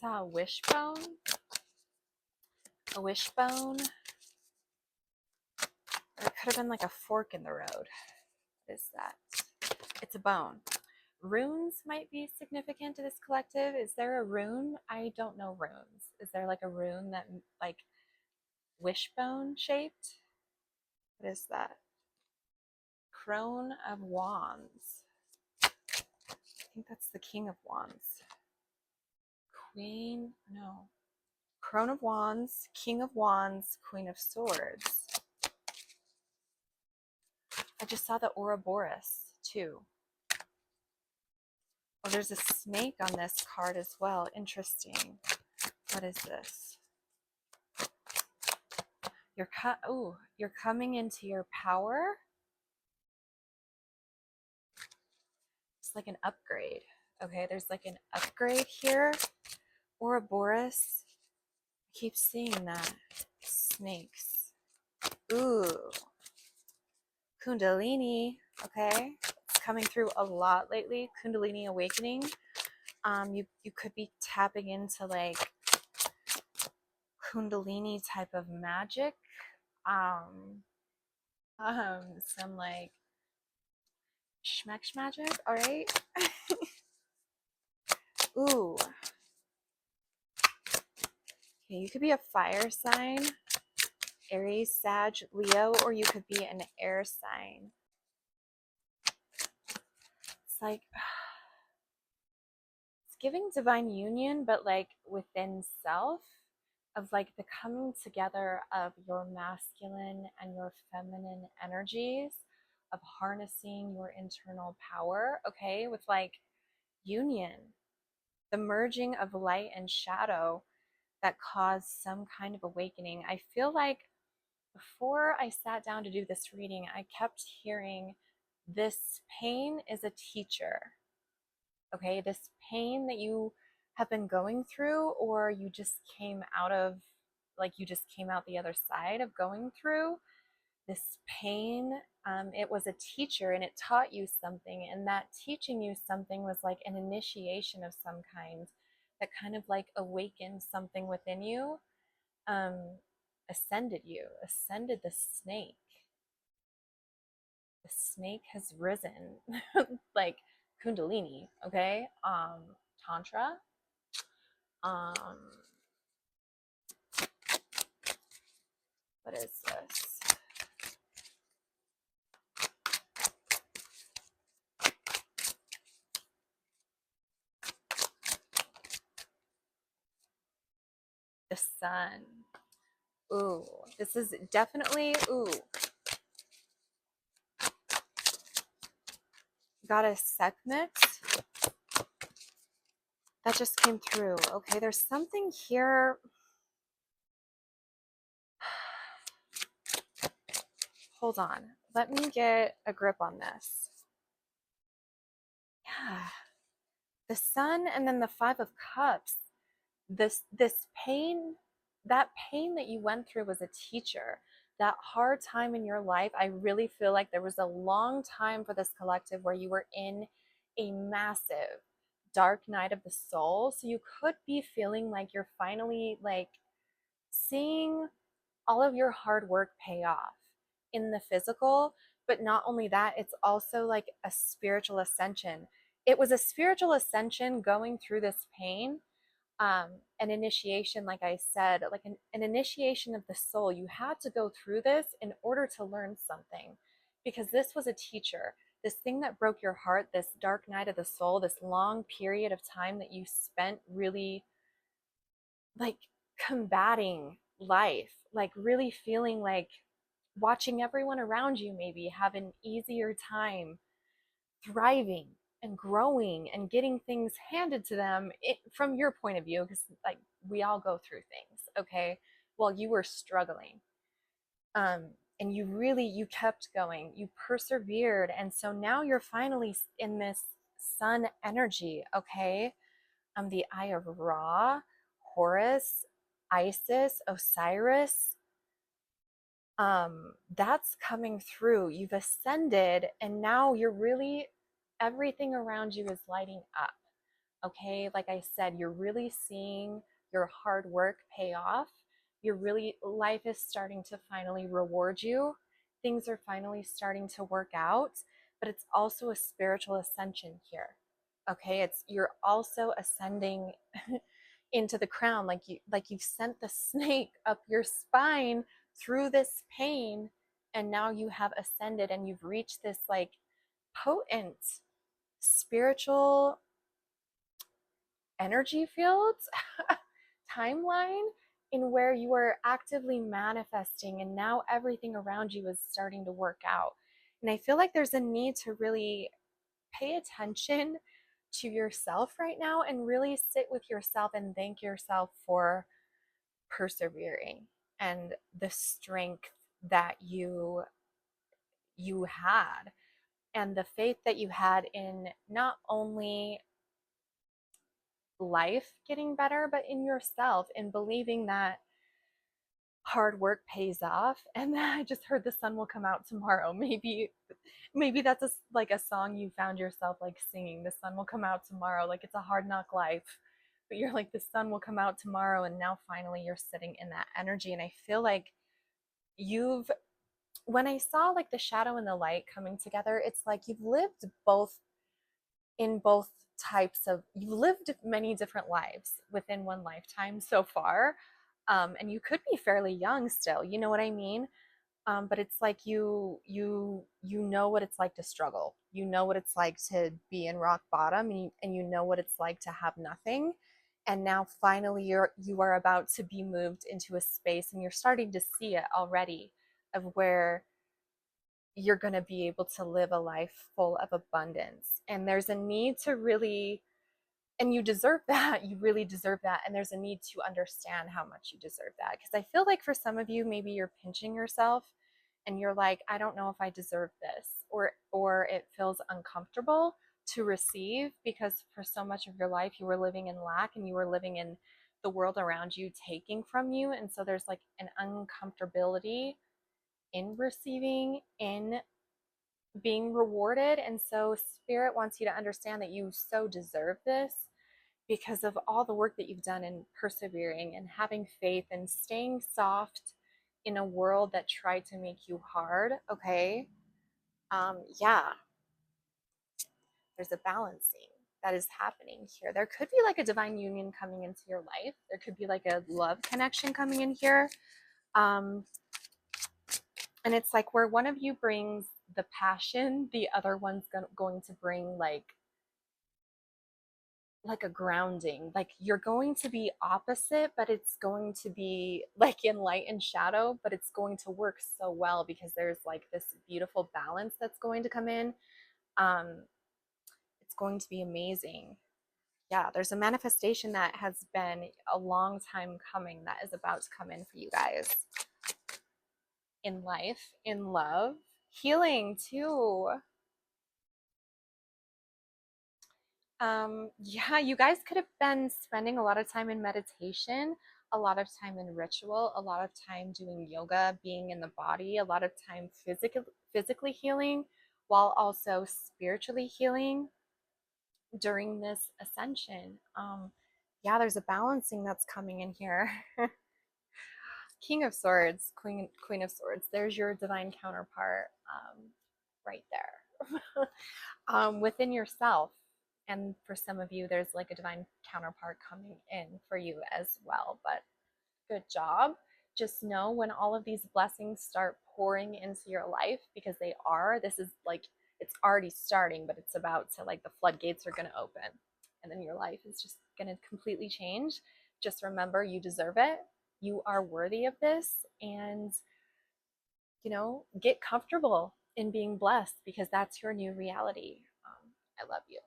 saw a wishbone. A wishbone. Or it could have been like a fork in the road. What is that? It's a bone. Runes might be significant to this collective. Is there a rune? I don't know runes. Is there like a rune that like wishbone shaped? What is that? Crone of Wands. I think that's the King of Wands. Queen, no. Crone of Wands, King of Wands, Queen of Swords. I just saw the Ouroboros too. Oh, there's a snake on this card as well. Interesting. What is this? You're coming into your power. It's like an upgrade. Okay, there's like an upgrade here. Ouroboros. I keep seeing that. Snakes. Ooh. Kundalini. Okay. It's coming through a lot lately. Kundalini awakening. You could be tapping into like Kundalini type of magic. Some like schmeck magic. All right. Ooh. Okay, you could be a fire sign, Aries, Sag, Leo, or you could be an air sign. It's like it's giving divine union, but like within self, of like the coming together of your masculine and your feminine energies, of harnessing your internal power, okay, with like union, the merging of light and shadow that caused some kind of awakening. I feel like before I sat down to do this reading, I kept hearing this pain is a teacher. Okay, this pain that you have been going through, or you just came out of, like you just came out the other side of going through this pain. It was a teacher and it taught you something, and that teaching you something was like an initiation of some kind that kind of like awakened something within you, um, ascended the snake. The snake has risen, like Kundalini, okay? Tantra. Um, what is this? The sun. Ooh, this is definitely, Goddess Sekhmet. That just came through. Okay, there's something here. Hold on. Let me get a grip on this. Yeah. The sun and then the Five of Cups. This pain, that pain that you went through was a teacher. That hard time in your life, I really feel like there was a long time for this collective where you were in a massive dark night of the soul. So you could be feeling like you're finally like seeing all of your hard work pay off in the physical. But not only that, it's also like a spiritual ascension. It was a spiritual ascension going through this pain, an initiation, like I said, like an initiation of the soul. You had to go through this in order to learn something, because this was a teacher. This thing that broke your heart, this dark night of the soul, this long period of time that you spent really like combating life, like really feeling like watching everyone around you maybe have an easier time thriving and growing and getting things handed to them from your point of view, because like we all go through things, okay, while you were struggling, um and you kept going, you persevered, and so now you're finally in this sun energy, okay. The Eye of Ra, Horus, Isis, Osiris, that's coming through. You've ascended, and now you're really, everything around you is lighting up. Okay, like I said, you're really seeing your hard work pay off. You're really, life is starting to finally reward you. Things are finally starting to work out, but it's also a spiritual ascension here. Okay, it's you're also ascending into the crown, like you've sent the snake up your spine through this pain, and now you have ascended and you've reached this like potent spiritual energy fields timeline in where you are actively manifesting, and now everything around you is starting to work out. And I feel like there's a need to really pay attention to yourself right now and really sit with yourself and thank yourself for persevering and the strength that you had, and the faith that you had in not only life getting better, but in yourself, and believing that hard work pays off. And then I just heard the sun will come out tomorrow. Maybe that's like a song you found yourself like singing. The sun will come out tomorrow. Like it's a hard knock life, but you're like, the sun will come out tomorrow. And now finally you're sitting in that energy. And I feel like you've, when I saw like the shadow and the light coming together, it's like you've lived both in both types of, you've lived many different lives within one lifetime so far. And you could be fairly young still, you know what I mean? But it's like you know what it's like to struggle, you know what it's like to be in rock bottom, and you know what it's like to have nothing. And now finally you are about to be moved into a space, and you're starting to see it already, of where you're going to be able to live a life full of abundance. And there's a need to really, and you deserve that. You really deserve that. And there's a need to understand how much you deserve that. Because I feel like for some of you, maybe you're pinching yourself and you're like, I don't know if I deserve this, or it feels uncomfortable to receive, because for so much of your life you were living in lack and you were living in the world around you taking from you. And so there's like an uncomfortability in receiving, in being rewarded. And so spirit wants you to understand that you so deserve this, because of all the work that you've done in persevering and having faith and staying soft in a world that tried to make you hard. Okay. Yeah, there's a balancing that is happening here. There could be like a divine union coming into your life. There could be like a love connection coming in here. Um, and it's like where one of you brings the passion, the other one's going to bring like a grounding. Like you're going to be opposite, but it's going to be like in light and shadow, but it's going to work so well because there's like this beautiful balance that's going to come in. um it's going to be amazing. Yeah, there's a manifestation that has been a long time coming that is about to come in for you guys, in life, in love, healing too. Yeah, you guys could have been spending a lot of time in meditation, a lot of time in ritual, a lot of time doing yoga, being in the body, a lot of time physically healing, while also spiritually healing during this ascension. Yeah, there's a balancing that's coming in here. King of Swords, Queen of Swords. There's your divine counterpart, right there. Within yourself. And for some of you, there's like a divine counterpart coming in for you as well. But good job. Just know when all of these blessings start pouring into your life, because they are, this is like, it's already starting, but it's about to, like, the floodgates are going to open. And then your life is just going to completely change. Just remember, you deserve it. You are worthy of this. And, get comfortable in being blessed, because that's your new reality. I love you.